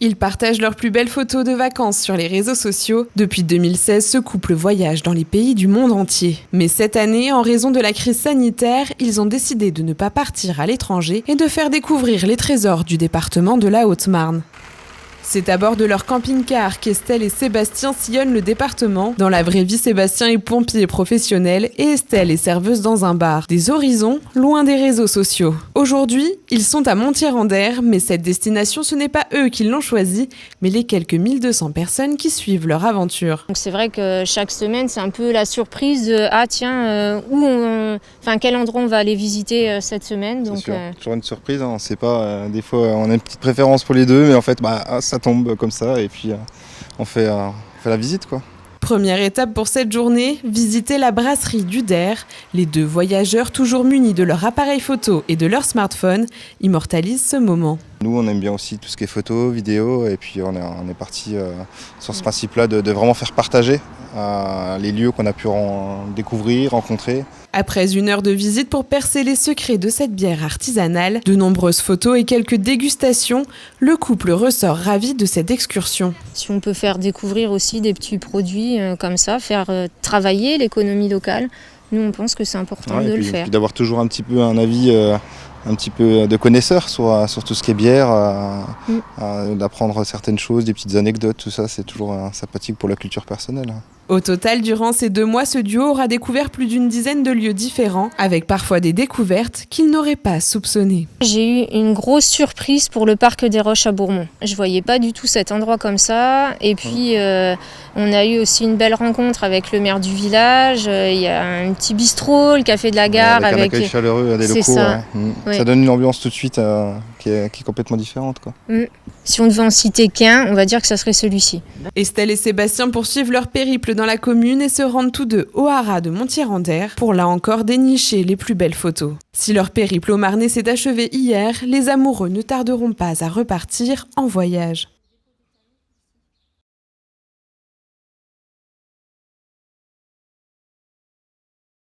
Ils partagent leurs plus belles photos de vacances sur les réseaux sociaux. Depuis 2016, ce couple voyage dans les pays du monde entier. Mais cette année, en raison de la crise sanitaire, ils ont décidé de ne pas partir à l'étranger et de faire découvrir les trésors du département de la Haute-Marne. C'est à bord de leur camping-car qu'Estelle et Sébastien sillonnent le département. Dans la vraie vie, Sébastien est pompier professionnel et Estelle est serveuse dans un bar. Des horizons, loin des réseaux sociaux. Aujourd'hui, ils sont à Montier-en-Der, mais cette destination, ce n'est pas eux qui l'ont choisie, mais les quelques 1200 personnes qui suivent leur aventure. Donc c'est vrai que chaque semaine, c'est un peu la surprise de quel endroit on va aller visiter cette semaine. Donc, c'est sûr. Toujours une surprise, on ne sait pas. Des fois, on a une petite préférence pour les deux, mais en fait, ça tombe comme ça et puis on fait la visite, quoi. Première étape pour cette journée, visiter la brasserie du Der. Les deux voyageurs, toujours munis de leur appareil photo et de leur smartphone, immortalisent ce moment. Nous, on aime bien aussi tout ce qui est photo, vidéo, et puis on est parti sur ce principe-là de vraiment faire partager les lieux qu'on a pu découvrir, rencontrer. Après 1 heure de visite pour percer les secrets de cette bière artisanale, de nombreuses photos et quelques dégustations, le couple ressort ravi de cette excursion. Si on peut faire découvrir aussi des petits produits comme ça, faire travailler l'économie locale, nous on pense que c'est important de le faire. Et puis d'avoir toujours un petit peu un avis un petit peu de connaisseur sur tout ce qui est bière, d'apprendre certaines choses, des petites anecdotes, tout ça, c'est toujours sympathique pour la culture personnelle. Au total, durant ces 2 mois, ce duo aura découvert plus d'une dizaine de lieux différents, avec parfois des découvertes qu'ils n'auraient pas soupçonnées. J'ai eu une grosse surprise pour le parc des Roches à Bourmont. Je ne voyais pas du tout cet endroit comme ça. Et puis, on a eu aussi une belle rencontre avec le maire du village. Il y a un petit bistrot, le café de la gare. Avec un accueil chaleureux des locaux. Ça. Ouais. Ça donne une ambiance tout de suite qui est complètement différente, quoi. Si on devait en citer qu'un, on va dire que ça serait celui-ci. Estelle et Sébastien poursuivent leur périple dans la commune et se rendent tous deux au haras de Montier-en-Der pour là encore dénicher les plus belles photos. Si leur périple au Marnais s'est achevé hier, les amoureux ne tarderont pas à repartir en voyage.